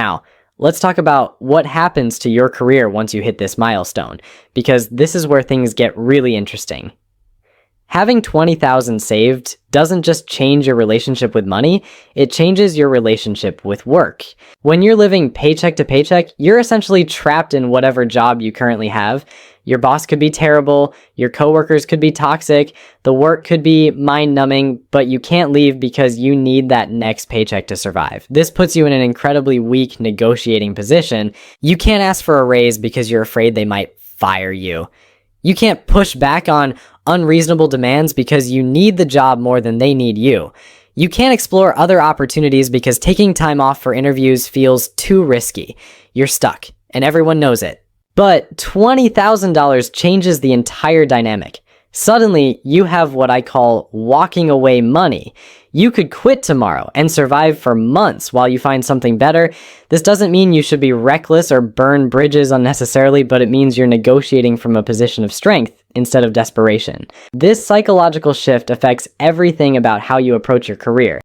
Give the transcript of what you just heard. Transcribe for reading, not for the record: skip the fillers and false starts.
Now, let's talk about what happens to your career once you hit this milestone, because this is where things get really interesting. Having $20,000 saved doesn't just change your relationship with money, it changes your relationship with work. When you're living paycheck to paycheck, you're essentially trapped in whatever job you currently have. Your boss could be terrible, your coworkers could be toxic, the work could be mind-numbing, but you can't leave because you need that next paycheck to survive. This puts you in an incredibly weak negotiating position. You can't ask for a raise because you're afraid they might fire you. You can't push back on unreasonable demands because you need the job more than they need you. You can't explore other opportunities because taking time off for interviews feels too risky. You're stuck, and everyone knows it. But $20,000 changes the entire dynamic. Suddenly, you have what I call walking away money. You could quit tomorrow and survive for months while you find something better. This doesn't mean you should be reckless or burn bridges unnecessarily, but it means you're negotiating from a position of strength instead of desperation. This psychological shift affects everything about how you approach your career.